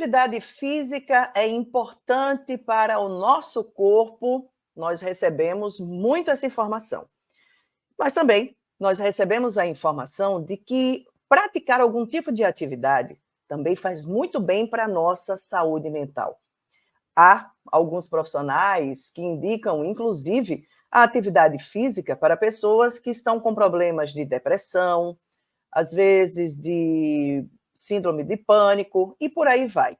atividade física é importante para o nosso corpo, nós recebemos muito essa informação. Mas também nós recebemos a informação de que praticar algum tipo de atividade também faz muito bem para a nossa saúde mental. Há alguns profissionais que indicam, inclusive, a atividade física para pessoas que estão com problemas de depressão, às vezes de síndrome de pânico e por aí vai.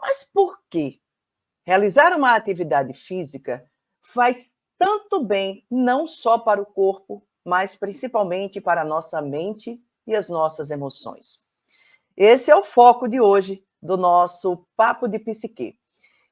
Mas por que realizar uma atividade física faz tanto bem, não só para o corpo, mas principalmente para a nossa mente e as nossas emoções? Esse é o foco de hoje do nosso Papo de Psique.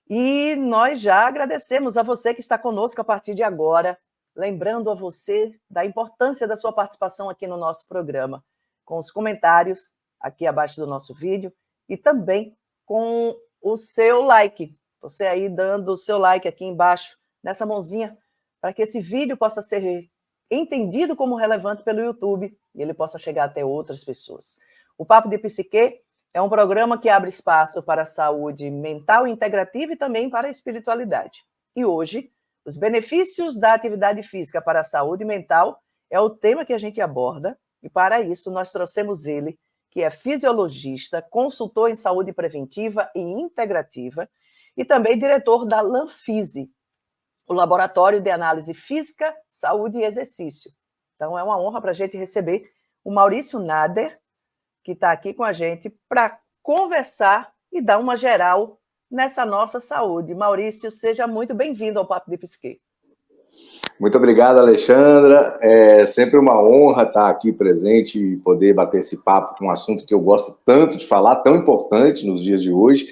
E nós já agradecemos a você que está conosco a partir de agora, lembrando a você da importância da sua participação aqui no nosso programa, com os comentários aqui abaixo do nosso vídeo e também com o seu like. Você aí dando o seu like aqui embaixo, nessa mãozinha, para que esse vídeo possa ser entendido como relevante pelo YouTube e ele possa chegar até outras pessoas. O Papo de Psique é um programa que abre espaço para a saúde mental integrativa e também para a espiritualidade. E hoje, os benefícios da atividade física para a saúde mental é o tema que a gente aborda, e para isso nós trouxemos ele, que é fisiologista, consultor em saúde preventiva e integrativa, e também diretor da Lanfise, o Laboratório de Análise Física, Saúde e Exercício. Então é uma honra para a gente receber o Maurício Nader, que está aqui com a gente para conversar e dar uma geral nessa nossa saúde. Maurício, seja muito bem-vindo ao Papo de Psique. Muito obrigado, Alexandra. É sempre uma honra estar aqui presente e poder bater esse papo com um assunto que eu gosto tanto de falar, tão importante nos dias de hoje.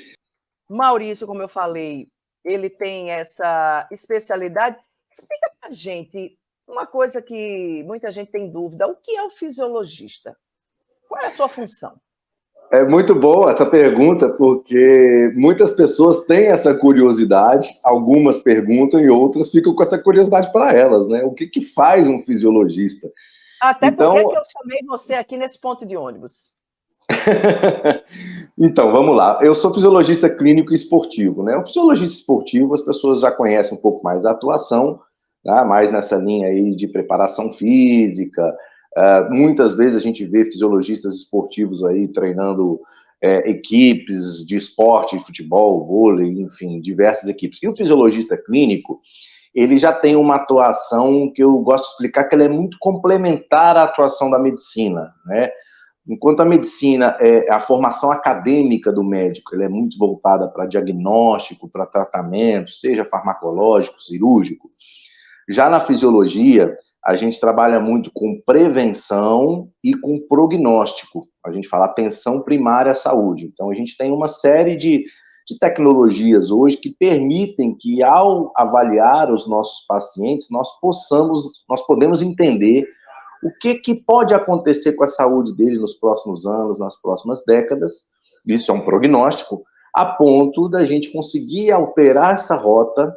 Maurício, como eu falei, ele tem essa especialidade. Explica para a gente uma coisa que muita gente tem dúvida. O que é o fisiologista? Qual é a sua função? É muito boa essa pergunta, porque muitas pessoas têm essa curiosidade, algumas perguntam e outras ficam com essa curiosidade para elas, né? O que faz um fisiologista? Até porque que eu chamei você aqui nesse ponto de ônibus. Então, vamos lá. Eu sou fisiologista clínico e esportivo, né? O fisiologista esportivo, as pessoas já conhecem um pouco mais a atuação, tá? Mais nessa linha aí de preparação física. Muitas vezes a gente vê fisiologistas esportivos aí treinando equipes de esporte, futebol, vôlei, enfim, diversas equipes. E o fisiologista clínico, ele já tem uma atuação que eu gosto de explicar que ela é muito complementar à atuação da medicina, né? Enquanto a medicina, a formação acadêmica do médico, ela é muito voltada para diagnóstico, para tratamento, seja farmacológico, cirúrgico. Já na fisiologia, a gente trabalha muito com prevenção e com prognóstico. A gente fala atenção primária à saúde. Então, a gente tem uma série de tecnologias hoje que permitem que, ao avaliar os nossos pacientes, nós podemos entender o que pode acontecer com a saúde dele nos próximos anos, nas próximas décadas. Isso é um prognóstico, a ponto da gente conseguir alterar essa rota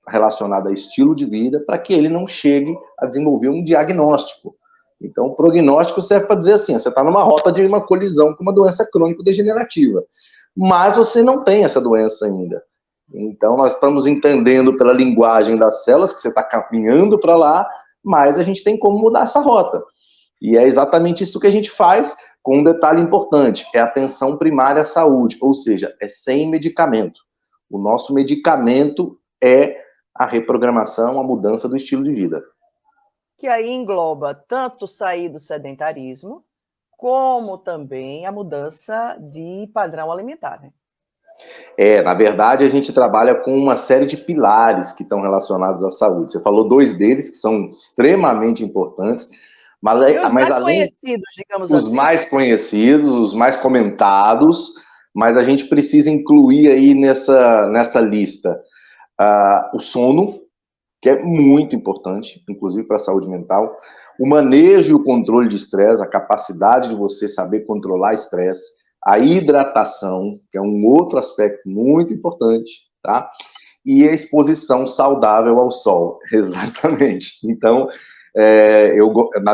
relacionada a estilo de vida, para que ele não chegue a desenvolver um diagnóstico. Então, o prognóstico serve para dizer assim, você está numa rota de uma colisão com uma doença crônico-degenerativa, mas você não tem essa doença ainda. Então, nós estamos entendendo pela linguagem das células que você está caminhando para lá, mas a gente tem como mudar essa rota. E é exatamente isso que a gente faz, com um detalhe importante, é a atenção primária à saúde, ou seja, é sem medicamento. O nosso medicamento é a reprogramação, a mudança do estilo de vida. Que aí engloba tanto sair do sedentarismo, como também a mudança de padrão alimentar, né? Na verdade, a gente trabalha com uma série de pilares que estão relacionados à saúde. Você falou dois deles, que são extremamente importantes, e os mais conhecidos, digamos assim. Os mais conhecidos, os mais comentados, mas a gente precisa incluir aí nessa lista o sono, que é muito importante, inclusive para a saúde mental, o manejo e o controle de estresse, a capacidade de você saber controlar estresse, a hidratação, que é um outro aspecto muito importante, tá? E a exposição saudável ao sol, exatamente. Então,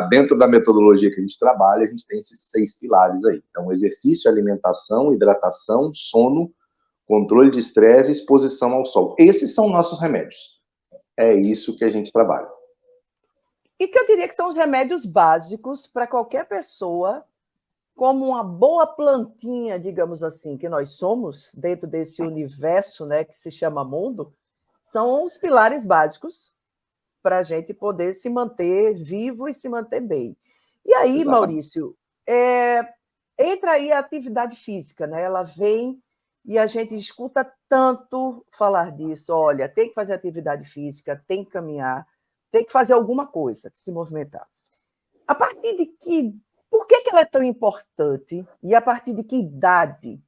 dentro da metodologia que a gente trabalha, a gente tem esses 6 pilares aí. Então, exercício, alimentação, hidratação, sono, controle de estresse e exposição ao sol. Esses são nossos remédios. É isso que a gente trabalha. E que eu diria que são os remédios básicos para qualquer pessoa, como uma boa plantinha, digamos assim, que nós somos, dentro desse universo, né, que se chama mundo, são os pilares básicos para a gente poder se manter vivo e se manter bem. E aí, exatamente, Maurício, entra aí a atividade física, né? Ela vem e a gente escuta tanto falar disso. Olha, tem que fazer atividade física, tem que caminhar, tem que fazer alguma coisa, se movimentar. A partir de que... Por que ela é tão importante? E a partir de que idade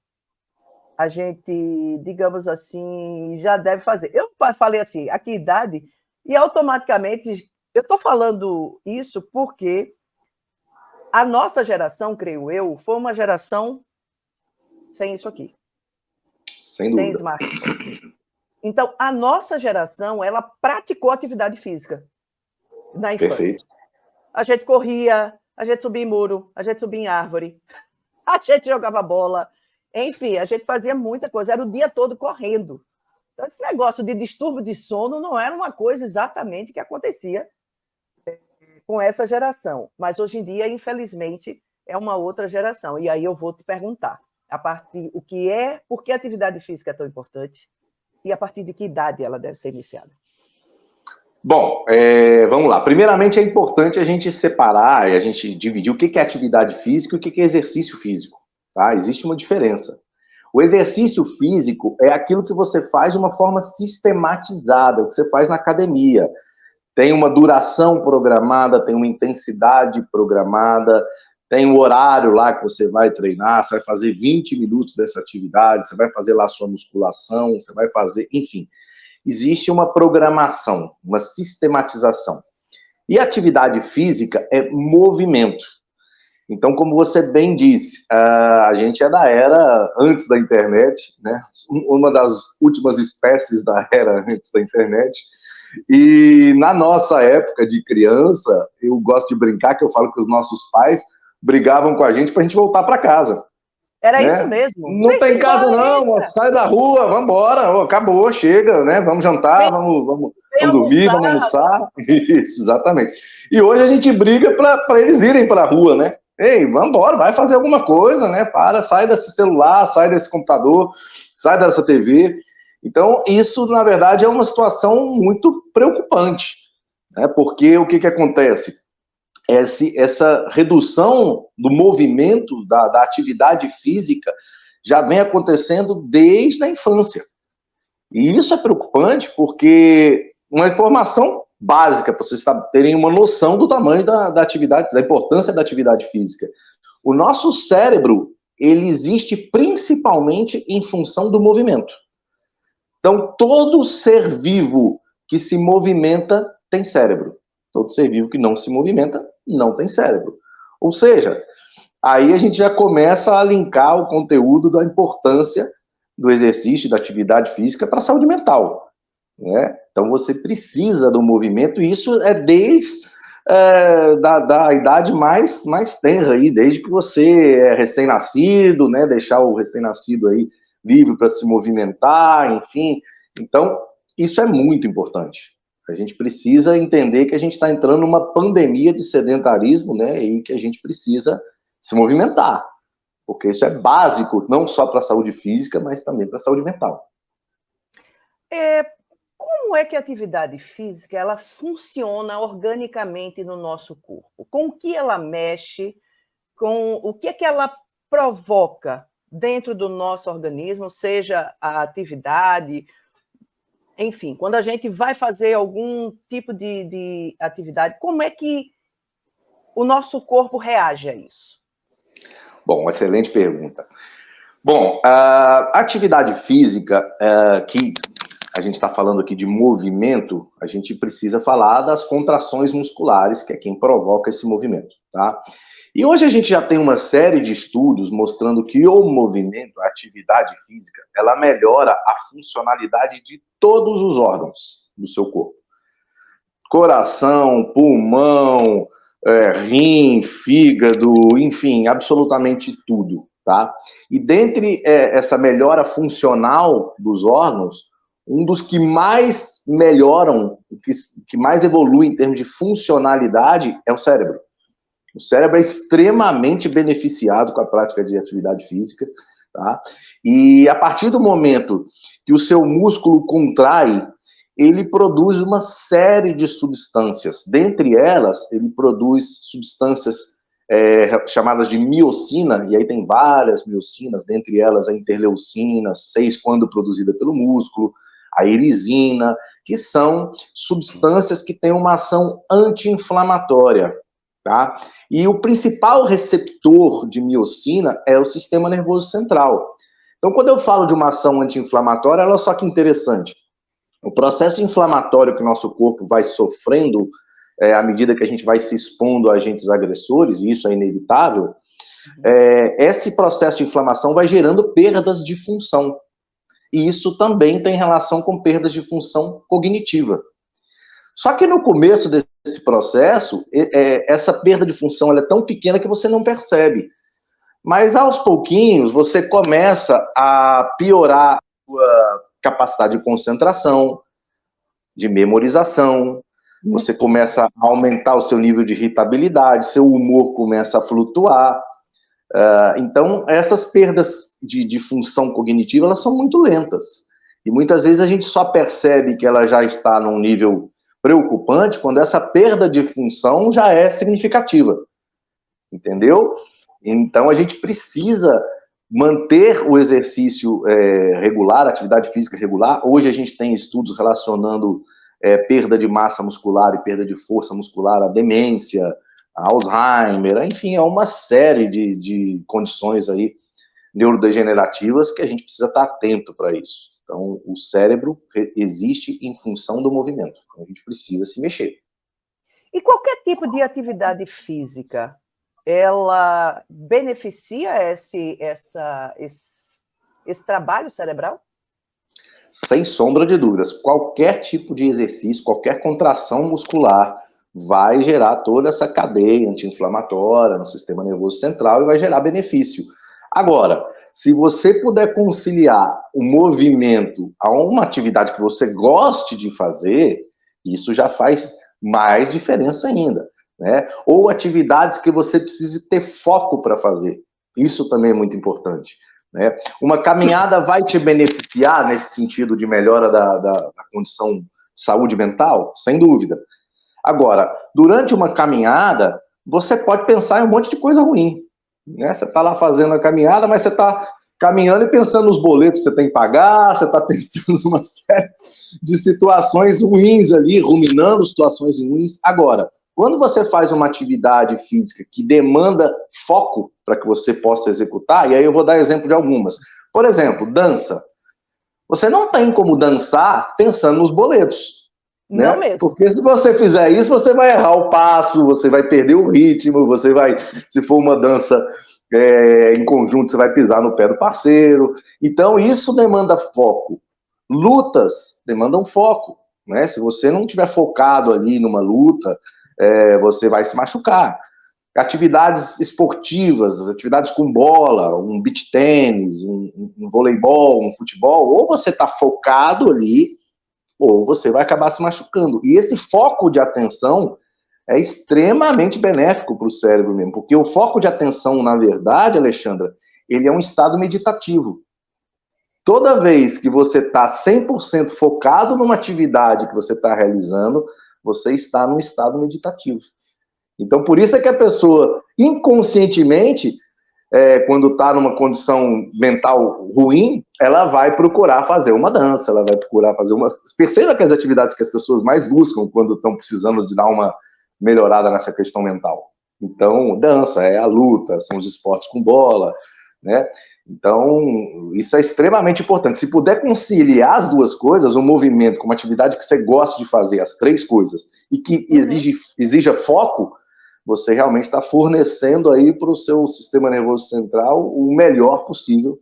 a gente, digamos assim, já deve fazer? Eu falei assim, a que idade... E automaticamente, eu estou falando isso porque a nossa geração, creio eu, foi uma geração sem isso aqui. Sem smartphone. Então, a nossa geração, ela praticou atividade física na infância. Perfeito. A gente corria, a gente subia em muro, a gente subia em árvore, a gente jogava bola, enfim, a gente fazia muita coisa, era o dia todo correndo. Então, esse negócio de distúrbio de sono não era uma coisa exatamente que acontecia com essa geração. Mas, hoje em dia, infelizmente, é uma outra geração. E aí eu vou te perguntar, por que a atividade física é tão importante e a partir de que idade ela deve ser iniciada? Bom, vamos lá. Primeiramente, é importante a gente separar e a gente dividir o que é atividade física e o que é exercício físico. Tá? Existe uma diferença. O exercício físico é aquilo que você faz de uma forma sistematizada, o que você faz na academia. Tem uma duração programada, tem uma intensidade programada, tem um horário lá que você vai treinar, você vai fazer 20 minutos dessa atividade, você vai fazer lá a sua musculação, você vai fazer, enfim. Existe uma programação, uma sistematização. E atividade física é movimento. Então, como você bem disse, a gente é da era antes da internet, né? Uma das últimas espécies da era antes da internet. E na nossa época de criança, eu gosto de brincar, que eu falo que os nossos pais brigavam com a gente para a gente voltar para casa. Era isso mesmo. Não tem casa não, sai da rua, vamos embora, acabou, chega, né? Vamos jantar, vamos dormir, vamos almoçar. Isso, exatamente. E hoje a gente briga para eles irem para a rua, né? Ei, vamos embora, vai fazer alguma coisa, né? Sai desse celular, sai desse computador, sai dessa TV. Então, isso, na verdade, é uma situação muito preocupante, né? Porque o que acontece? Essa redução do movimento, da atividade física, já vem acontecendo desde a infância. E isso é preocupante porque uma informação básica, para vocês terem uma noção do tamanho da atividade, da importância da atividade física. O nosso cérebro, ele existe principalmente em função do movimento. Então, todo ser vivo que se movimenta tem cérebro. Todo ser vivo que não se movimenta não tem cérebro. Ou seja, aí a gente já começa a linkar o conteúdo da importância do exercício, da atividade física para a saúde mental. Né? Então, você precisa do movimento, e isso é desde da idade mais tenra, aí, desde que você é recém-nascido, né? Deixar o recém-nascido aí livre para se movimentar, enfim. Então, isso é muito importante. A gente precisa entender que a gente está entrando numa pandemia de sedentarismo, né? E que a gente precisa se movimentar, porque isso é básico, não só para a saúde física, mas também para a saúde mental. Como é que a atividade física ela funciona organicamente no nosso corpo? Com o que ela mexe? Com o que é que ela provoca dentro do nosso organismo, seja a atividade, enfim, quando a gente vai fazer algum tipo de atividade, como é que o nosso corpo reage a isso? Bom, excelente pergunta. Bom, a atividade física, que a gente está falando aqui de movimento, a gente precisa falar das contrações musculares, que é quem provoca esse movimento, tá? E hoje a gente já tem uma série de estudos mostrando que o movimento, a atividade física, ela melhora a funcionalidade de todos os órgãos do seu corpo. coração, pulmão, rim, fígado, enfim, absolutamente tudo, tá? E dentre essa melhora funcional dos órgãos, um dos que mais melhoram, que mais evolui em termos de funcionalidade é o cérebro. O cérebro é extremamente beneficiado com a prática de atividade física, tá? E a partir do momento que o seu músculo contrai, ele produz uma série de substâncias. Dentre elas, ele produz substâncias chamadas de miocina, e aí tem várias miocinas, dentre elas a interleucina 6, quando produzida pelo músculo, a irisina, que são substâncias que têm uma ação anti-inflamatória, tá? E o principal receptor de miocina é o sistema nervoso central. Então, quando eu falo de uma ação anti-inflamatória, olha só que interessante. O processo inflamatório que o nosso corpo vai sofrendo à medida que a gente vai se expondo a agentes agressores, e isso é inevitável, esse processo de inflamação vai gerando perdas de função. E isso também tem relação com perdas de função cognitiva. Só que no começo desse processo, essa perda de função ela é tão pequena que você não percebe. Mas aos pouquinhos, você começa a piorar a sua capacidade de concentração, de memorização, você começa a aumentar o seu nível de irritabilidade, seu humor começa a flutuar. Então, essas perdas de função cognitiva, elas são muito lentas. E muitas vezes a gente só percebe que ela já está num nível preocupante quando essa perda de função já é significativa. Entendeu? Então, a gente precisa manter o exercício regular, atividade física regular. Hoje a gente tem estudos relacionando perda de massa muscular e perda de força muscular, a demência, a Alzheimer, enfim, é uma série de condições aí neurodegenerativas que a gente precisa estar atento para isso. Então, o cérebro existe em função do movimento. Então, a gente precisa se mexer. E qualquer tipo de atividade física, ela beneficia esse trabalho cerebral? Sem sombra de dúvidas. Qualquer tipo de exercício, qualquer contração muscular vai gerar toda essa cadeia anti-inflamatória no sistema nervoso central e vai gerar benefício. Agora, se você puder conciliar o movimento a uma atividade que você goste de fazer, isso já faz mais diferença ainda, né? Ou atividades que você precise ter foco para fazer. Isso também é muito importante, né? Uma caminhada vai te beneficiar nesse sentido de melhora da condição de saúde mental? Sem dúvida. Agora, durante uma caminhada, você pode pensar em um monte de coisa ruim, né? Você está lá fazendo a caminhada, mas você está caminhando e pensando nos boletos que você tem que pagar, você está pensando numa série de situações ruins ali, ruminando situações ruins. Agora, quando você faz uma atividade física que demanda foco para que você possa executar, e aí eu vou dar exemplo de algumas. Por exemplo, dança. Você não tem como dançar pensando nos boletos. Não né? mesmo. Porque se você fizer isso, você vai errar o passo, você vai perder o ritmo, você vai, se for uma dança em conjunto, você vai pisar no pé do parceiro. Então, isso demanda foco. Lutas demandam foco, né? Se você não estiver focado ali numa luta, você vai se machucar. Atividades esportivas, atividades com bola, um beach tênis, um voleibol, um futebol, ou você está focado ali, ou você vai acabar se machucando. E esse foco de atenção é extremamente benéfico para o cérebro mesmo, porque o foco de atenção, na verdade, Alexandra, ele é um estado meditativo. Toda vez que você está 100% focado numa atividade que você está realizando, você está num estado meditativo. Então, por isso é que a pessoa, inconscientemente, quando está numa condição mental ruim, ela vai procurar fazer uma dança, ela vai procurar fazer uma... Perceba que as atividades que as pessoas mais buscam quando estão precisando de dar uma melhorada nessa questão mental. Então, dança, a luta, são os esportes com bola, né? Então, isso é extremamente importante. Se puder conciliar as duas coisas, o movimento com uma atividade que você gosta de fazer, as três coisas, e que exija foco, você realmente está fornecendo aí para o seu sistema nervoso central o melhor possível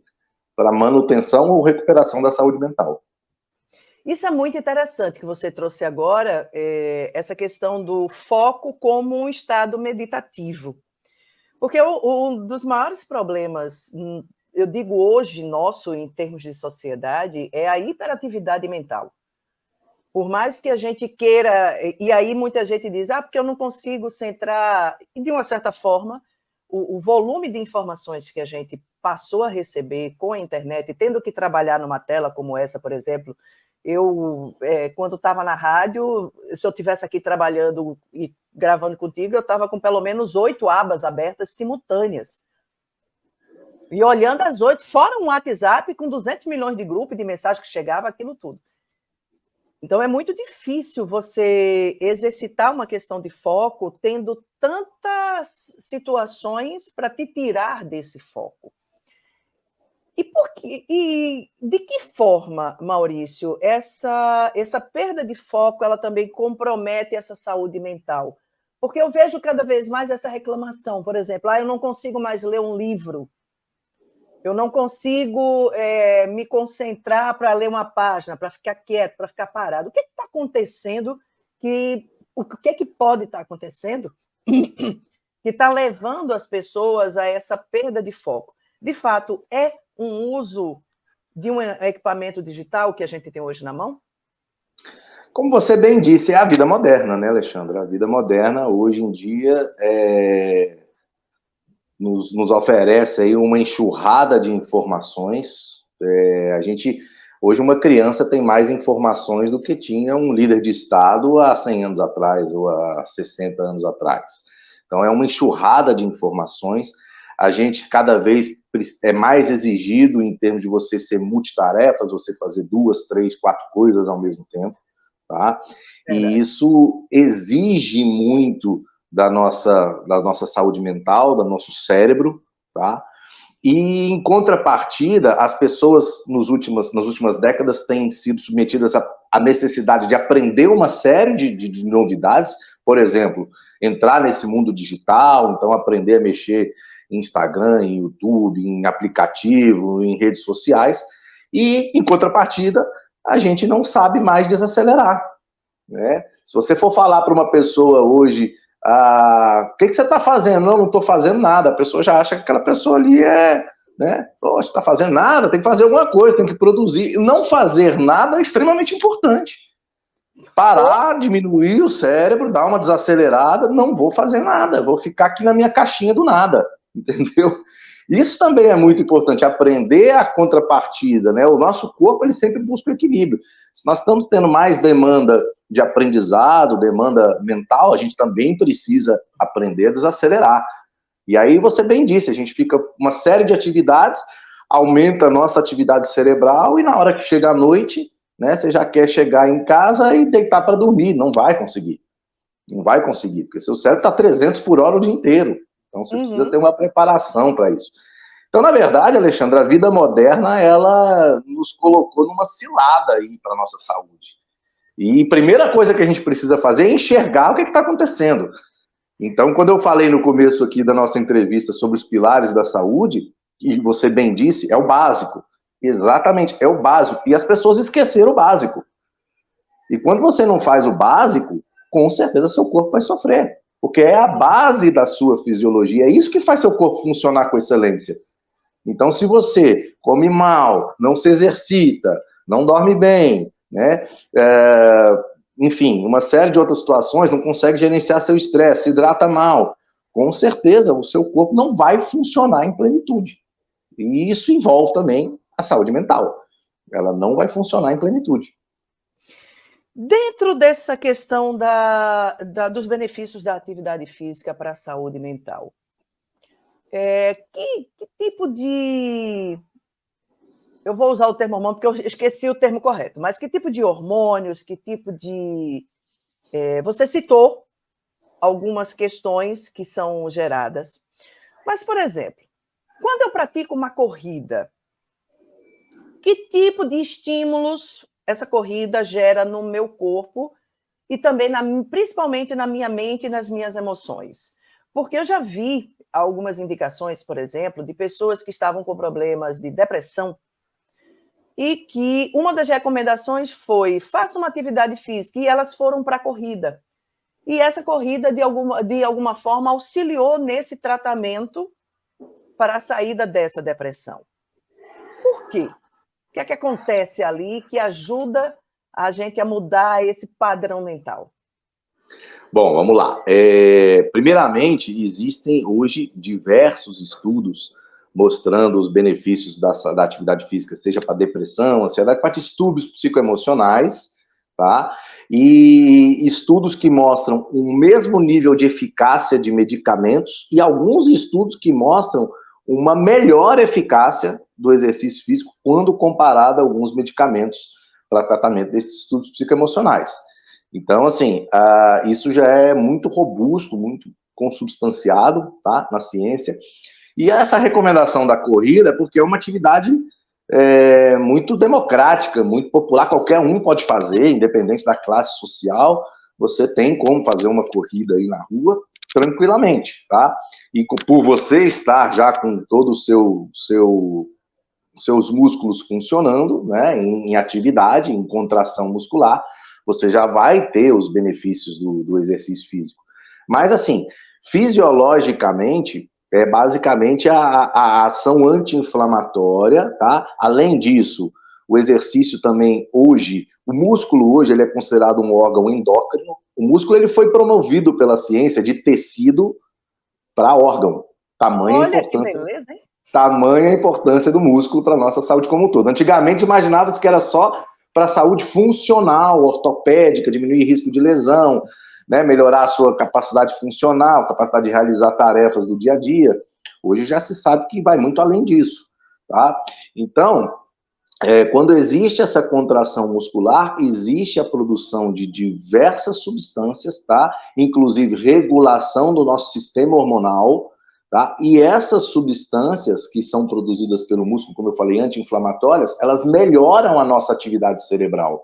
para manutenção ou recuperação da saúde mental. Isso é muito interessante que você trouxe agora, essa questão do foco como um estado meditativo. Porque um dos maiores problemas, eu digo hoje, nosso, em termos de sociedade, é a hiperatividade mental. Por mais que a gente queira, e aí muita gente diz, porque eu não consigo centrar, e de uma certa forma, o volume de informações que a gente passou a receber com a internet, tendo que trabalhar numa tela como essa, por exemplo, eu, quando estava na rádio, se eu estivesse aqui trabalhando e gravando contigo, eu estava com pelo menos 8 abas abertas simultâneas. E olhando as 8, fora um WhatsApp com 200 milhões de grupos de mensagens que chegava, aquilo tudo. Então, é muito difícil você exercitar uma questão de foco tendo tantas situações para te tirar desse foco. E de que forma, Maurício, essa perda de foco ela também compromete essa saúde mental? Porque eu vejo cada vez mais essa reclamação, por exemplo, eu não consigo mais ler um livro, eu não consigo me concentrar para ler uma página, para ficar quieto, para ficar parado. O que está acontecendo? O que é que pode estar acontecendo que está levando as pessoas a essa perda de foco? De fato, é um uso de um equipamento digital que a gente tem hoje na mão? Como você bem disse, é a vida moderna, né, Alexandra? A vida moderna, hoje em dia, nos oferece aí uma enxurrada de informações. Hoje, uma criança tem mais informações do que tinha um líder de Estado há 100 anos atrás ou há 60 anos atrás. Então, é uma enxurrada de informações. A gente cada vez é mais exigido em termos de você ser multitarefas, você fazer 2, 3, 4 coisas ao mesmo tempo, tá? E isso exige muito da nossa saúde mental, do nosso cérebro, tá? E, em contrapartida, as pessoas nas últimas décadas têm sido submetidas à necessidade de aprender uma série de novidades, por exemplo, entrar nesse mundo digital, então aprender a mexer em Instagram, em YouTube, em aplicativo, em redes sociais, e, em contrapartida, a gente não sabe mais desacelerar, né? Se você for falar para uma pessoa hoje, o que você está fazendo? Não estou fazendo nada. A pessoa já acha que aquela pessoa ali né? Poxa, está fazendo nada, tem que fazer alguma coisa, tem que produzir. Não fazer nada é extremamente importante. Parar, diminuir o cérebro, dar uma desacelerada, não vou fazer nada, vou ficar aqui na minha caixinha do nada, entendeu? Isso também é muito importante, aprender a contrapartida, né? O nosso corpo, ele sempre busca o equilíbrio. Se nós estamos tendo mais demanda de aprendizado, demanda mental, a gente também precisa aprender a desacelerar. E aí, você bem disse, a gente fica uma série de atividades, aumenta a nossa atividade cerebral e na hora que chega a noite, né, você já quer chegar em casa e deitar para dormir. Não vai conseguir. Não vai conseguir, porque seu cérebro está 300 por hora o dia inteiro. Então, você precisa ter uma preparação para isso. Então, na verdade, Alexandre, a vida moderna, ela nos colocou numa cilada aí para a nossa saúde. E a primeira coisa que a gente precisa fazer é enxergar o que está acontecendo. Então, quando eu falei no começo aqui da nossa entrevista sobre os pilares da saúde, que você bem disse, é o básico. Exatamente, é o básico. E as pessoas esqueceram o básico. E quando você não faz o básico, com certeza seu corpo vai sofrer. Porque é a base da sua fisiologia. É isso que faz seu corpo funcionar com excelência. Então, se você come mal, não se exercita, não dorme bem, né? Enfim, uma série de outras situações, não consegue gerenciar seu estresse, se hidrata mal, com certeza o seu corpo não vai funcionar em plenitude. E isso envolve também a saúde mental. Ela não vai funcionar em plenitude. Dentro dessa questão dos benefícios da atividade física para a saúde mental, que tipo de... Eu vou usar o termo hormônio porque eu esqueci o termo correto, mas que tipo de hormônios, que tipo de... você citou algumas questões que são geradas, mas, por exemplo, quando eu pratico uma corrida, que tipo de estímulos essa corrida gera no meu corpo e também, principalmente, na minha mente e nas minhas emoções? Porque eu já vi algumas indicações, por exemplo, de pessoas que estavam com problemas de depressão, e que uma das recomendações foi: faça uma atividade física, e elas foram para a corrida. E essa corrida, de alguma forma, auxiliou nesse tratamento para a saída dessa depressão. Por quê? O que é que acontece ali que ajuda a gente a mudar esse padrão mental? Bom, vamos lá. Primeiramente, existem hoje diversos estudos mostrando os benefícios da atividade física, seja para depressão, ansiedade, para distúrbios psicoemocionais, tá? E estudos que mostram o mesmo nível de eficácia de medicamentos e alguns estudos que mostram uma melhor eficácia do exercício físico quando comparado a alguns medicamentos para tratamento desses distúrbios psicoemocionais. Então, assim, isso já é muito robusto, muito consubstanciado, tá, na ciência. E essa recomendação da corrida é porque é uma atividade muito democrática, muito popular, qualquer um pode fazer, independente da classe social, você tem como fazer uma corrida aí na rua tranquilamente, tá? E por você estar já com todo o seus músculos funcionando, né, em atividade, em contração muscular, você já vai ter os benefícios do exercício físico. Mas, assim, fisiologicamente, é basicamente a ação anti-inflamatória, tá? Além disso, o exercício também, hoje, o músculo hoje, ele é considerado um órgão endócrino. O músculo, ele foi promovido pela ciência de tecido para órgão. Olha que beleza, hein? Tamanha importância do músculo para a nossa saúde como um todo. Antigamente imaginava-se que era só para a saúde funcional, ortopédica, diminuir risco de lesão, né, melhorar a sua capacidade funcional, capacidade de realizar tarefas do dia a dia. Hoje já se sabe que vai muito além disso, tá? Então, quando existe essa contração muscular, existe a produção de diversas substâncias, tá? Inclusive regulação do nosso sistema hormonal, tá? E essas substâncias que são produzidas pelo músculo, como eu falei, anti-inflamatórias, elas melhoram a nossa atividade cerebral.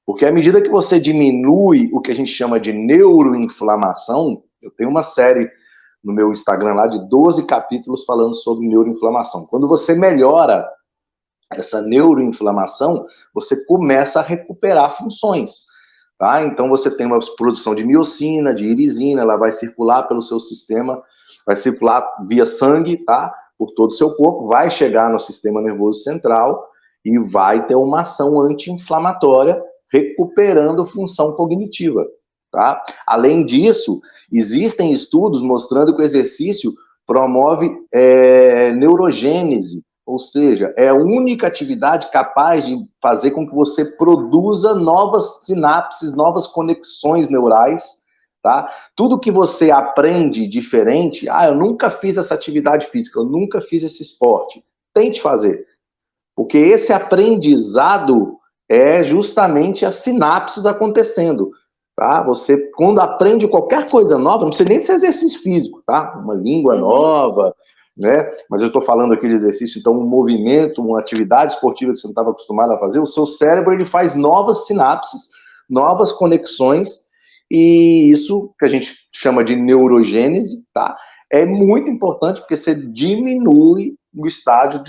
Porque à medida que você diminui o que a gente chama de neuroinflamação, eu tenho uma série no meu Instagram lá de 12 capítulos falando sobre neuroinflamação. Quando você melhora essa neuroinflamação, você começa a recuperar funções. Tá? Então você tem uma produção de miocina, de irisina, ela vai circular pelo seu sistema, vai circular via sangue, tá? Por todo o seu corpo, vai chegar no sistema nervoso central e vai ter uma ação anti-inflamatória, recuperando função cognitiva. Tá? Além disso, existem estudos mostrando que o exercício promove neurogênese, ou seja, é a única atividade capaz de fazer com que você produza novas sinapses, novas conexões neurais, tá? Tudo que você aprende diferente, eu nunca fiz essa atividade física, eu nunca fiz esse esporte. Tente fazer. Porque esse aprendizado é justamente as sinapses acontecendo, tá? Você, quando aprende qualquer coisa nova, não precisa nem ser exercício físico, tá? Uma língua nova, né? Mas eu estou falando aqui de exercício, então um movimento, uma atividade esportiva que você não estava acostumado a fazer, o seu cérebro ele faz novas sinapses, novas conexões, e isso que a gente chama de neurogênese, tá? É muito importante porque você diminui o estado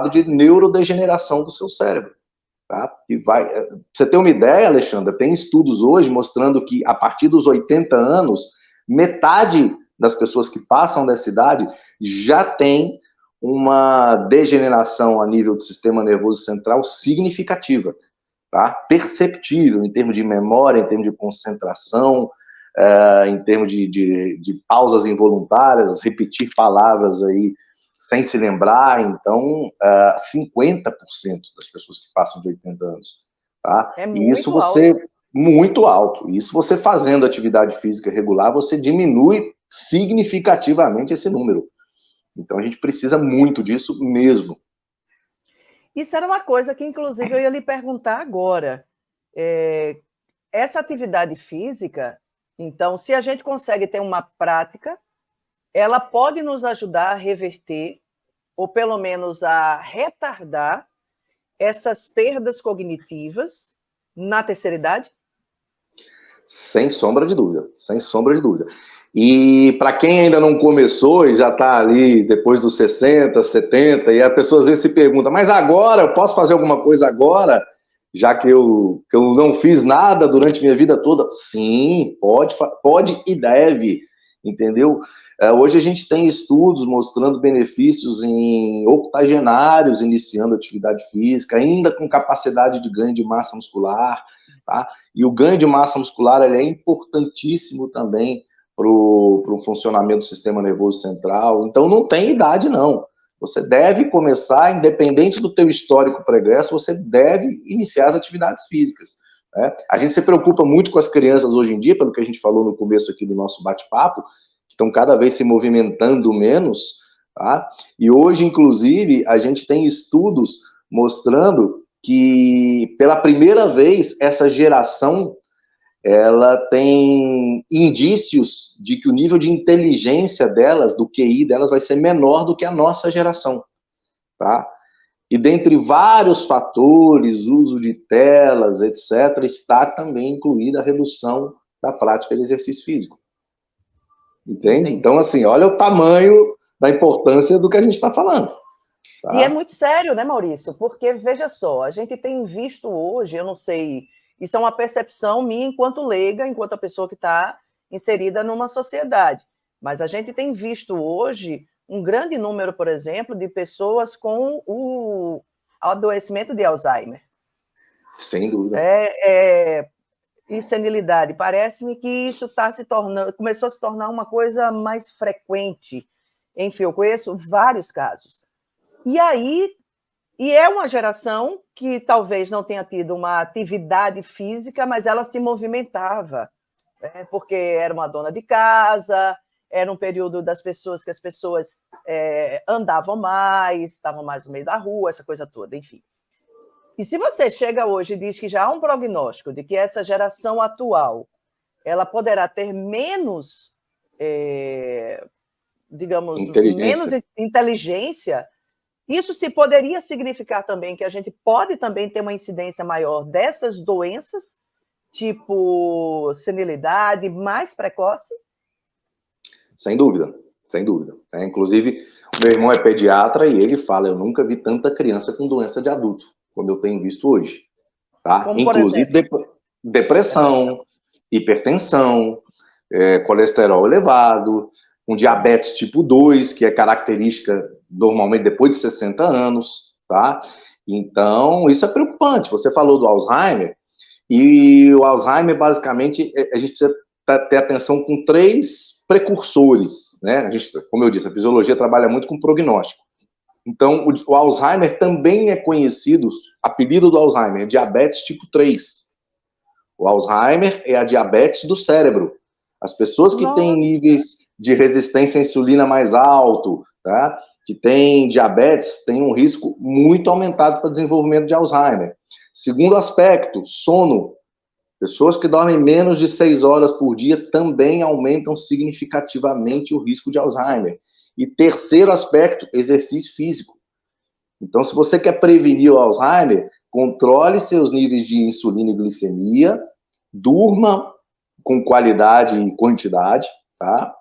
de neurodegeneração do seu cérebro. Tá? E vai, pra você ter uma ideia, Alexandra, tem estudos hoje mostrando que a partir dos 80 anos, metade das pessoas que passam dessa idade já tem uma degeneração a nível do sistema nervoso central significativa, tá? Perceptível em termos de memória, em termos de concentração, em termos de pausas involuntárias, repetir palavras aí sem se lembrar. Então, 50% das pessoas que passam de 80 anos. Tá? É E isso muito você, alto. muito alto. Isso você fazendo atividade física regular, você diminui significativamente esse número. Então, a gente precisa muito disso mesmo. Isso era uma coisa que, inclusive, eu ia lhe perguntar agora. Essa atividade física, então, se a gente consegue ter uma prática, ela pode nos ajudar a reverter, ou pelo menos a retardar, essas perdas cognitivas na terceira idade? Sem sombra de dúvida, sem sombra de dúvida. E para quem ainda não começou e já está ali depois dos 60, 70, e a pessoa às vezes se pergunta, mas agora, eu posso fazer alguma coisa agora, já que eu não fiz nada durante minha vida toda? Sim, pode e deve, entendeu? Hoje a gente tem estudos mostrando benefícios em octogenários iniciando atividade física, ainda com capacidade de ganho de massa muscular, tá? E o ganho de massa muscular ele é importantíssimo também para o funcionamento do sistema nervoso central. Então, não tem idade, não. Você deve começar, independente do teu histórico pregresso, você deve iniciar as atividades físicas. Né? A gente se preocupa muito com as crianças hoje em dia, pelo que a gente falou no começo aqui do nosso bate-papo, que estão cada vez se movimentando menos, tá? E hoje, inclusive, a gente tem estudos mostrando que, pela primeira vez, essa geração ela tem indícios de que o nível de inteligência delas, do QI delas, vai ser menor do que a nossa geração, tá? E dentre vários fatores, uso de telas, etc., está também incluída a redução da prática de exercício físico. Entende? Entendi. Então, assim, olha o tamanho da importância do que a gente está falando. Tá? E é muito sério, né, Maurício? Porque, veja só, a gente tem visto hoje, eu não sei, isso é uma percepção minha enquanto leiga, enquanto a pessoa que está inserida numa sociedade, mas a gente tem visto hoje um grande número, por exemplo, de pessoas com o adoecimento de Alzheimer. Sem dúvida. E senilidade. Parece-me que isso está se tornando, começou a se tornar uma coisa mais frequente. Enfim, eu conheço vários casos. E é uma geração que talvez não tenha tido uma atividade física, mas ela se movimentava, né? Porque era uma dona de casa, era um período das pessoas que as pessoas andavam mais, estavam mais no meio da rua, essa coisa toda, enfim. E se você chega hoje e diz que já há um prognóstico de que essa geração atual ela poderá ter menos, digamos, menos inteligência, isso se poderia significar também que a gente pode também ter uma incidência maior dessas doenças, tipo senilidade, mais precoce? Sem dúvida, sem dúvida. Inclusive, o meu irmão é pediatra e ele fala, eu nunca vi tanta criança com doença de adulto, como eu tenho visto hoje. Tá? Como, Inclusive depressão, hipertensão, colesterol elevado, com diabetes tipo 2, que é característica normalmente depois de 60 anos, tá? Então, isso é preocupante. Você falou do Alzheimer, e o Alzheimer, basicamente, a gente precisa ter atenção com 3 precursores, né? A gente, como eu disse, a fisiologia trabalha muito com prognóstico. Então, o Alzheimer também é conhecido, apelido do Alzheimer, é diabetes tipo 3. O Alzheimer é a diabetes do cérebro. As pessoas que têm níveis de resistência à insulina mais alto, tá? Que têm diabetes, têm um risco muito aumentado para desenvolvimento de Alzheimer. Segundo aspecto, sono. Pessoas que dormem menos de 6 horas por dia também aumentam significativamente o risco de Alzheimer. E terceiro aspecto, exercício físico. Então, se você quer prevenir o Alzheimer, controle seus níveis de insulina e glicemia, durma com qualidade e quantidade, tá?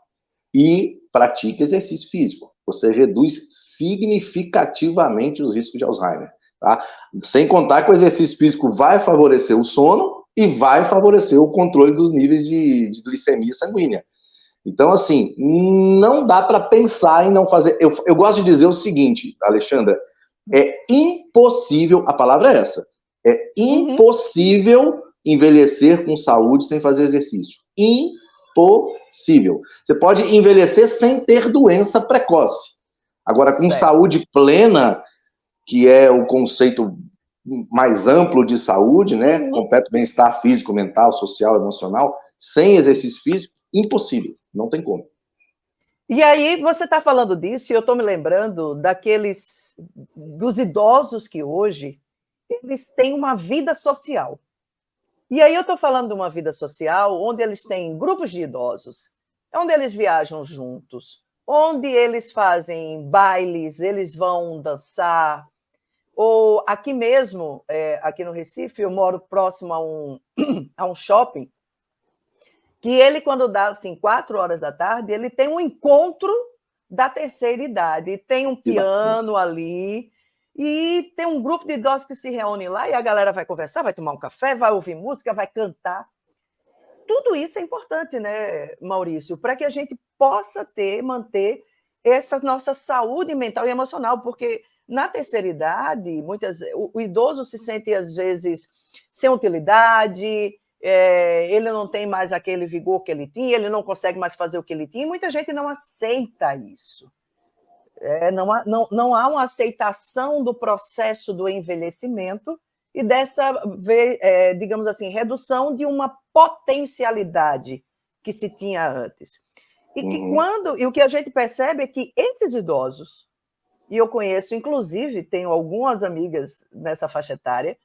E pratique exercício físico. Você reduz significativamente os riscos de Alzheimer, tá? Sem contar que o exercício físico vai favorecer o sono e vai favorecer o controle dos níveis de glicemia sanguínea. Então, assim, não dá para pensar em não fazer. Eu gosto de dizer o seguinte, Alexandra, é impossível, a palavra é essa, é impossível envelhecer com saúde sem fazer exercício. Impossível. Você pode envelhecer sem ter doença precoce. Agora, com saúde plena, que é o conceito mais amplo de saúde, né? Completo bem-estar físico, mental, social, emocional, sem exercício físico, impossível. Não tem como. E aí, você está falando disso, e eu estou me lembrando dos idosos que hoje eles têm uma vida social. E aí eu estou falando de uma vida social onde eles têm grupos de idosos, onde eles viajam juntos, onde eles fazem bailes, eles vão dançar. Ou aqui mesmo, aqui no Recife, eu moro próximo a um shopping, que ele, quando dá assim, 4 horas da tarde, ele tem um encontro da terceira idade. Tem um piano ali, e tem um grupo de idosos que se reúne lá, e a galera vai conversar, vai tomar um café, vai ouvir música, vai cantar. Tudo isso é importante, né, Maurício, para que a gente possa manter essa nossa saúde mental e emocional, porque na terceira idade, o idoso se sente, às vezes, sem utilidade, ele não tem mais aquele vigor que ele tinha, ele não consegue mais fazer o que ele tinha, e muita gente não aceita isso. Não há uma aceitação do processo do envelhecimento e dessa, digamos assim, redução de uma potencialidade que se tinha antes. E o que a gente percebe é que esses idosos, e eu conheço, inclusive, tenho algumas amigas nessa faixa etária,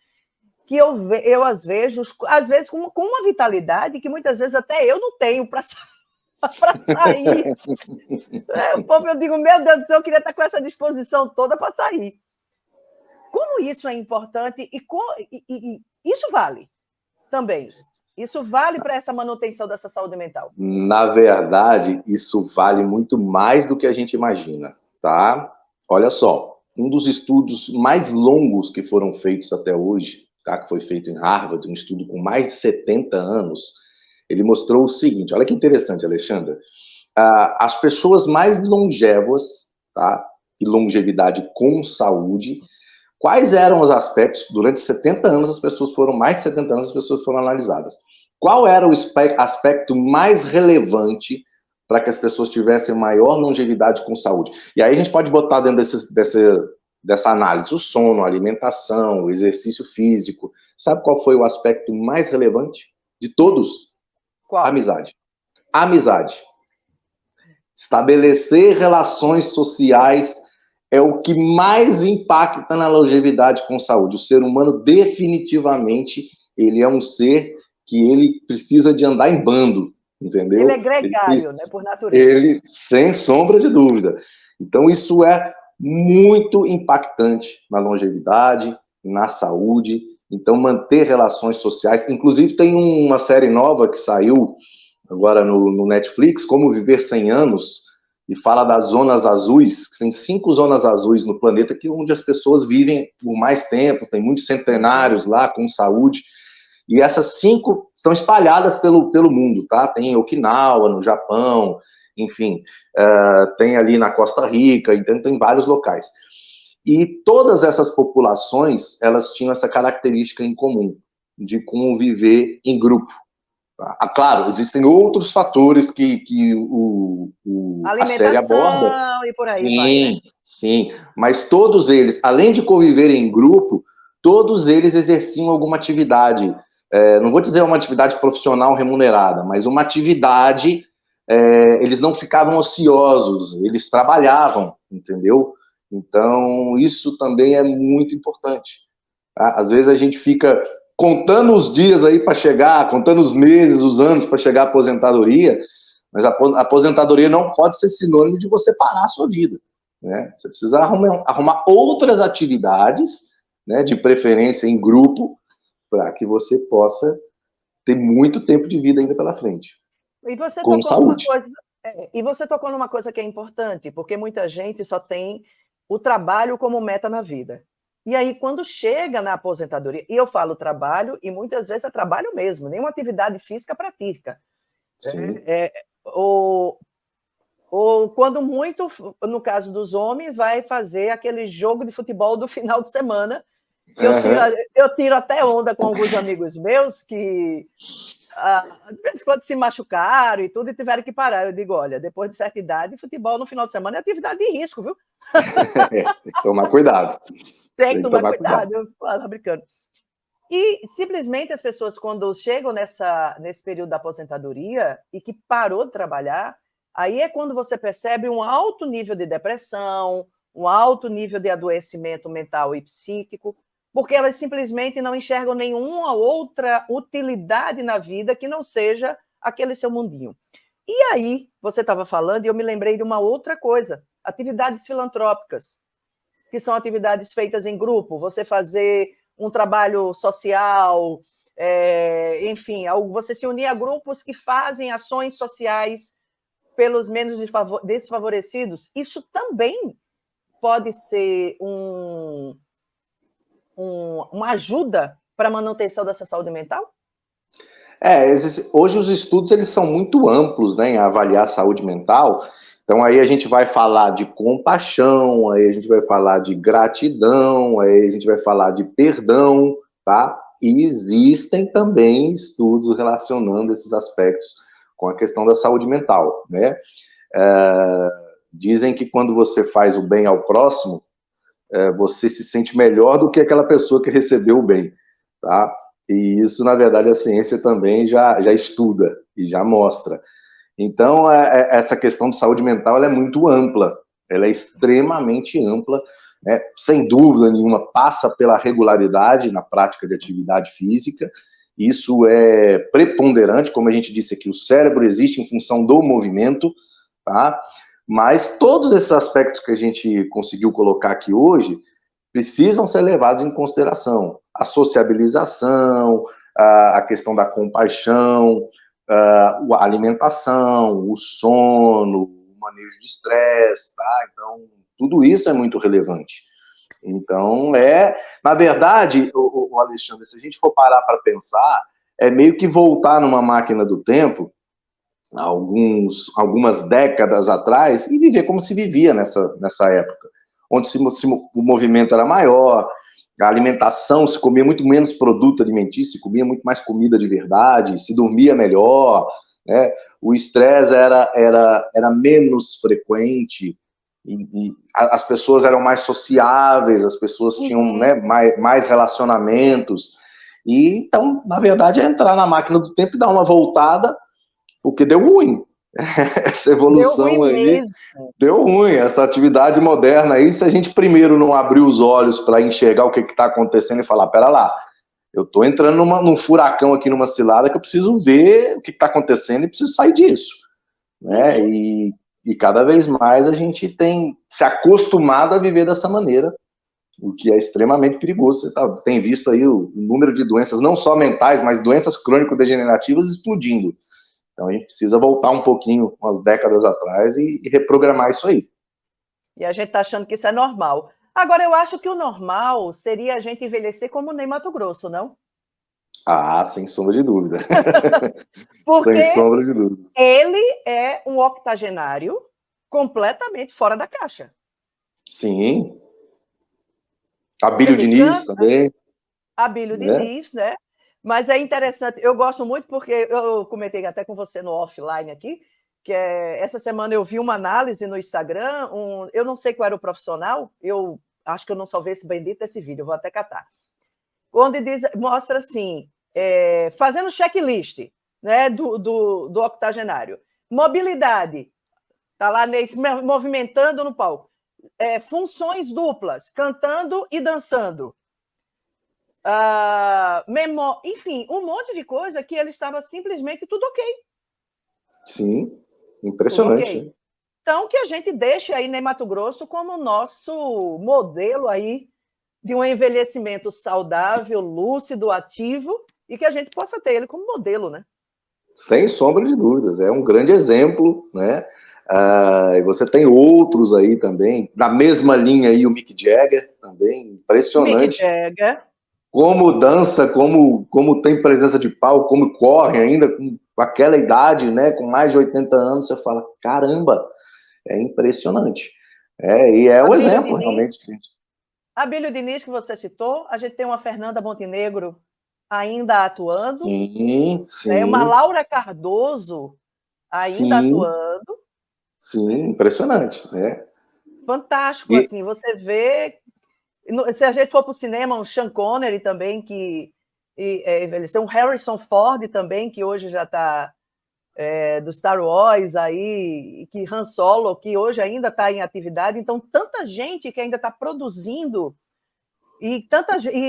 que eu as vejo, às vezes, com uma vitalidade que muitas vezes até eu não tenho para sair. Eu digo, meu Deus do céu, eu queria estar com essa disposição toda para sair. Como isso é importante e isso vale também. Isso vale para essa manutenção dessa saúde mental. Na verdade, isso vale muito mais do que a gente imagina, tá? Olha só, um dos estudos mais longos que foram feitos até hoje, tá? Que foi feito em Harvard, um estudo com mais de 70 anos, ele mostrou o seguinte, olha que interessante, Alexandra, as pessoas mais longevas, tá? E longevidade com saúde, quais eram os aspectos, durante 70 anos as pessoas foram, mais de 70 anos as pessoas foram analisadas. Qual era o aspecto mais relevante para que as pessoas tivessem maior longevidade com saúde? E aí a gente pode botar dentro dessa análise o sono, a alimentação, o exercício físico. Sabe qual foi o aspecto mais relevante de todos? Qual? Amizade. Amizade. Estabelecer relações sociais é o que mais impacta na longevidade com saúde. O ser humano, definitivamente, ele é um ser que ele precisa de andar em bando, entendeu? Ele é gregário, né, por natureza. Ele, sem sombra de dúvida. Então, isso é muito impactante na longevidade, na saúde. Então, manter relações sociais. Inclusive, tem uma série nova que saiu agora no Netflix, Como Viver 100 Anos, e fala das zonas azuis, que tem 5 zonas azuis no planeta, onde as pessoas vivem por mais tempo, tem muitos centenários lá com saúde, e essas 5 estão espalhadas pelo mundo, tá? Tem Okinawa, no Japão, enfim, tem ali na Costa Rica, então tem vários locais. E todas essas populações, elas tinham essa característica em comum, de conviver em grupo. Claro, existem outros fatores que a série aborda. E por aí sim, vai, né? Sim, mas todos eles, além de conviverem em grupo, todos eles exerciam alguma atividade, não vou dizer uma atividade profissional remunerada, mas uma atividade, eles não ficavam ociosos, eles trabalhavam, entendeu? Então, isso também é muito importante. Tá? Às vezes a gente fica contando os dias aí para chegar, contando os meses, os anos para chegar à aposentadoria, mas a aposentadoria não pode ser sinônimo de você parar a sua vida, né? Você precisa arrumar outras atividades, né, de preferência em grupo, para que você possa ter muito tempo de vida ainda pela frente. E você com tocou saúde. Você tocou numa coisa que é importante, porque muita gente só tem o trabalho como meta na vida. E aí, quando chega na aposentadoria, e eu falo trabalho, e muitas vezes é trabalho mesmo, nenhuma atividade física pratica. Ou quando muito, no caso dos homens, vai fazer aquele jogo de futebol do final de semana, que eu tiro até onda com alguns amigos meus que, de vez em quando, se machucaram e tudo, e tiveram que parar. Eu digo, olha, depois de certa idade, futebol no final de semana é atividade de risco, viu? Tem que tomar cuidado. Tem que tomar cuidado, eu falo brincando. E simplesmente as pessoas, quando chegam nesse período da aposentadoria e que parou de trabalhar, aí é quando você percebe um alto nível de depressão, um alto nível de adoecimento mental e psíquico, porque elas simplesmente não enxergam nenhuma outra utilidade na vida que não seja aquele seu mundinho. E aí, você estava falando, e eu me lembrei de uma outra coisa, atividades filantrópicas, que são atividades feitas em grupo, você fazer um trabalho social, enfim, você se unir a grupos que fazem ações sociais pelos menos desfavorecidos, isso também pode ser uma ajuda para a manutenção dessa saúde mental? Hoje os estudos eles são muito amplos, né, em avaliar a saúde mental. Então aí a gente vai falar de compaixão, aí a gente vai falar de gratidão, aí a gente vai falar de perdão, tá? E existem também estudos relacionando esses aspectos com a questão da saúde mental, né? Dizem que quando você faz o bem ao próximo, você se sente melhor do que aquela pessoa que recebeu o bem, tá? E isso, na verdade, a ciência também já estuda e já mostra. Então, essa questão de saúde mental ela é muito ampla, ela é extremamente ampla, né? Sem dúvida nenhuma, passa pela regularidade na prática de atividade física, isso é preponderante, como a gente disse aqui, o cérebro existe em função do movimento, tá? Mas todos esses aspectos que a gente conseguiu colocar aqui hoje precisam ser levados em consideração. A sociabilização, a questão da compaixão, a alimentação, o sono, o manejo de estresse, tá? Então, tudo isso é muito relevante. Então, na verdade, o Alexandre, se a gente for parar para pensar, é meio que voltar numa máquina do tempo, algumas décadas atrás, e viver como se vivia nessa época, onde o movimento era maior, a alimentação, se comia muito menos produto alimentício, se comia muito mais comida de verdade, se dormia melhor, né? O estresse era menos frequente, e as pessoas eram mais sociáveis, as pessoas tinham, né, mais relacionamentos. E então, na verdade, é entrar na máquina do tempo e dar uma voltada, porque deu ruim. Essa evolução deu ruim aí mesmo. Deu ruim. Essa atividade moderna aí, se a gente primeiro não abrir os olhos para enxergar o que está acontecendo e falar, pera lá, eu estou entrando num furacão aqui, numa cilada, que eu preciso ver o que está acontecendo e preciso sair disso, né? E cada vez mais a gente tem se acostumado a viver dessa maneira, o que é extremamente perigoso. Você tem visto aí o número de doenças, não só mentais, mas doenças crônico-degenerativas explodindo. Então a gente precisa voltar um pouquinho, umas décadas atrás, e reprogramar isso aí. E a gente está achando que isso é normal. Agora, eu acho que o normal seria a gente envelhecer como o Ney Matogrosso, não? Ah, sem sombra de dúvida. Porque sem sombra de dúvida. Ele é um octogenário completamente fora da caixa. Sim. Abílio Diniz também. Abílio Diniz, né? Mas é interessante, eu gosto muito porque eu comentei até com você no offline aqui, que essa semana eu vi uma análise no Instagram, eu não sei qual era o profissional, eu acho que eu não salvei esse bendito desse vídeo, eu vou até catar, onde mostra assim, fazendo checklist, né, do octogenário. Mobilidade, está lá movimentando no palco. Funções duplas, cantando e dançando. Enfim, um monte de coisa que ele estava simplesmente tudo ok. Sim, impressionante. Tudo okay. Então, que a gente deixe aí Ney Matogrosso como nosso modelo aí de um envelhecimento saudável, lúcido, ativo, e que a gente possa ter ele como modelo, né? Sem sombra de dúvidas, é um grande exemplo, né? E você tem outros aí também, na mesma linha aí, o Mick Jagger também, impressionante. Mick Jagger. Como dança, como tem presença de palco, como corre ainda com aquela idade, né? Com mais de 80 anos, você fala, caramba, é impressionante. E é um exemplo, realmente. Abílio Diniz, que você citou, a gente tem uma Fernanda Montenegro ainda atuando. Sim, sim. Né? Uma Laura Cardoso ainda atuando. Sim, impressionante, né? Fantástico, assim, você vê... Se a gente for para o cinema, um Sean Connery também, que envelheceu, um Harrison Ford também, que hoje já está do Star Wars aí, que Han Solo, que hoje ainda está em atividade. Então, tanta gente que ainda está produzindo, e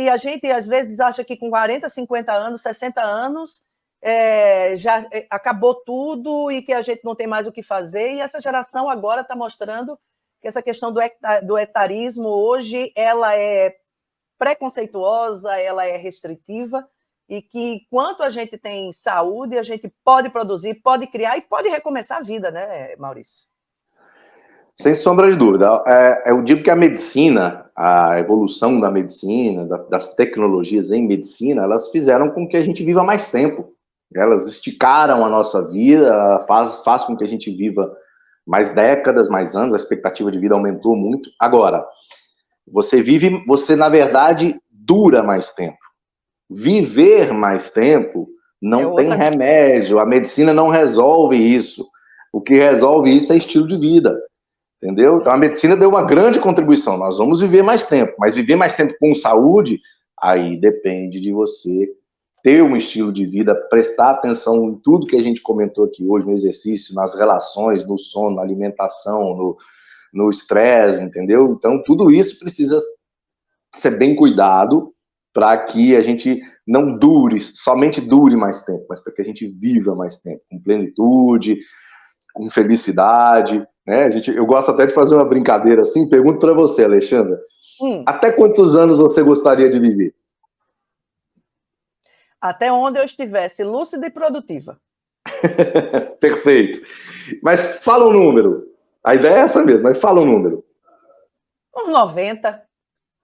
a gente às vezes acha que com 40, 50 anos, 60 anos, já acabou tudo e que a gente não tem mais o que fazer, e essa geração agora está mostrando que essa questão do etarismo hoje ela é preconceituosa, ela é restritiva, e que enquanto a gente tem saúde, a gente pode produzir, pode criar e pode recomeçar a vida, né, Maurício? Sem sombra de dúvida. Eu digo que a medicina, a evolução da medicina, das tecnologias em medicina, elas fizeram com que a gente viva mais tempo. Elas esticaram a nossa vida, faz com que a gente viva mais décadas, mais anos, a expectativa de vida aumentou muito. Agora, você na verdade dura mais tempo. Viver mais tempo não tem remédio, a medicina não resolve isso. O que resolve isso é estilo de vida. Entendeu? Então a medicina deu uma grande contribuição. Nós vamos viver mais tempo, mas viver mais tempo com saúde, aí depende de você ter um estilo de vida, prestar atenção em tudo que a gente comentou aqui hoje, no exercício, nas relações, no sono, na alimentação, no estresse, entendeu? Então tudo isso precisa ser bem cuidado para que a gente não somente dure mais tempo, mas para que a gente viva mais tempo, com plenitude, com felicidade, né? Eu gosto até de fazer uma brincadeira assim. Pergunto para você, Alexandra, até quantos anos você gostaria de viver? Até onde eu estivesse lúcida e produtiva. Perfeito. Mas fala um número. A ideia é essa mesmo, mas fala um número. Uns 90.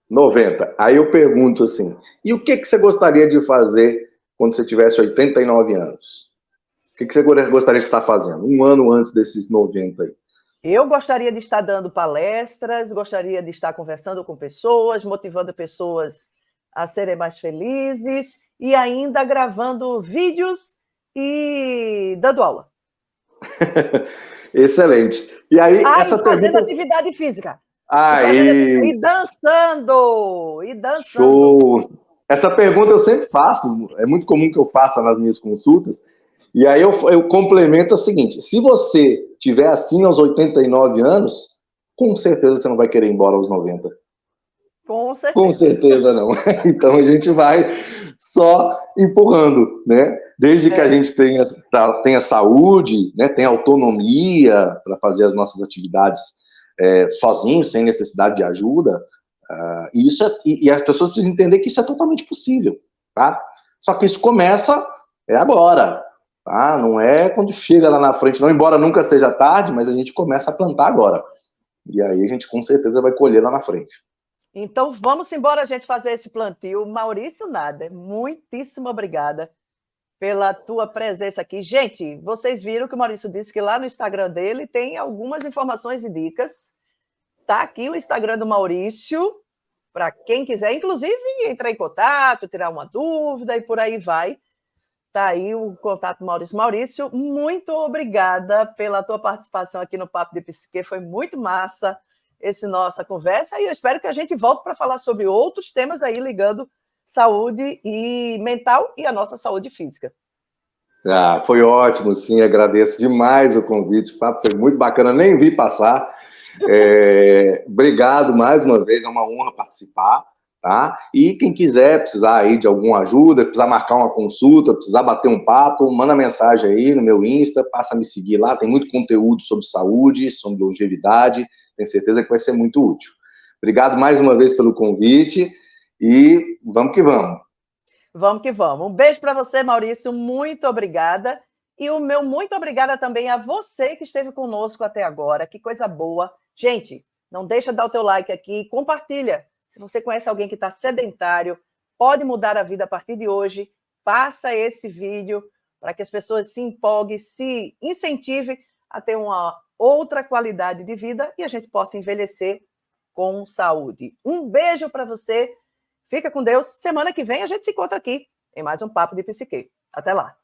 90. Aí eu pergunto assim, e o que você gostaria de fazer quando você tivesse 89 anos? O que você gostaria de estar fazendo? Um ano antes desses 90 aí. Eu gostaria de estar dando palestras, gostaria de estar conversando com pessoas, motivando pessoas a serem mais felizes e ainda gravando vídeos e dando aula. Excelente. E aí, essa fazendo pergunta... atividade física. Aí. E dançando. Show. Essa pergunta eu sempre faço, é muito comum que eu faça nas minhas consultas. E aí eu complemento o seguinte: se você tiver assim aos 89 anos, com certeza você não vai querer ir embora aos 90. Com certeza. Com certeza não. Então a gente vai só empurrando, né? Desde que a gente tenha saúde, né? Tenha autonomia para fazer as nossas atividades sozinho, sem necessidade de ajuda. E as pessoas precisam entender que isso é totalmente possível, tá? Só que isso começa agora. Tá? Não é quando chega lá na frente, não, embora nunca seja tarde, mas a gente começa a plantar agora. E aí a gente com certeza vai colher lá na frente. Então vamos embora a gente fazer esse plantio. Maurício Nader, muitíssimo obrigada pela tua presença aqui. Gente, vocês viram que o Maurício disse que lá no Instagram dele tem algumas informações e dicas. Tá aqui o Instagram do Maurício, para quem quiser, inclusive, entrar em contato, tirar uma dúvida e por aí vai. Tá aí o contato Maurício. Maurício, muito obrigada pela tua participação aqui no Papo de Psique. Foi muito massa essa nossa conversa e eu espero que a gente volte para falar sobre outros temas aí ligando saúde e mental e a nossa saúde física. Foi ótimo, sim. Agradeço demais o convite. O papo foi muito bacana, nem vi passar. Obrigado mais uma vez, é uma honra participar. Tá? E quem quiser precisar aí de alguma ajuda, precisar marcar uma consulta, precisar bater um papo, manda mensagem aí no meu Insta, passa a me seguir lá, tem muito conteúdo sobre saúde, sobre longevidade, tenho certeza que vai ser muito útil. Obrigado mais uma vez pelo convite e vamos que vamos. Vamos que vamos. Um beijo para você, Maurício, muito obrigada. E o meu muito obrigada também a você que esteve conosco até agora, que coisa boa. Gente, não deixa de dar o teu like aqui, compartilha. Se você conhece alguém que está sedentário, pode mudar a vida a partir de hoje, passa esse vídeo para que as pessoas se empolguem, se incentivem a ter uma outra qualidade de vida e a gente possa envelhecer com saúde. Um beijo para você, fica com Deus. Semana que vem a gente se encontra aqui em mais um Papo de Psique. Até lá!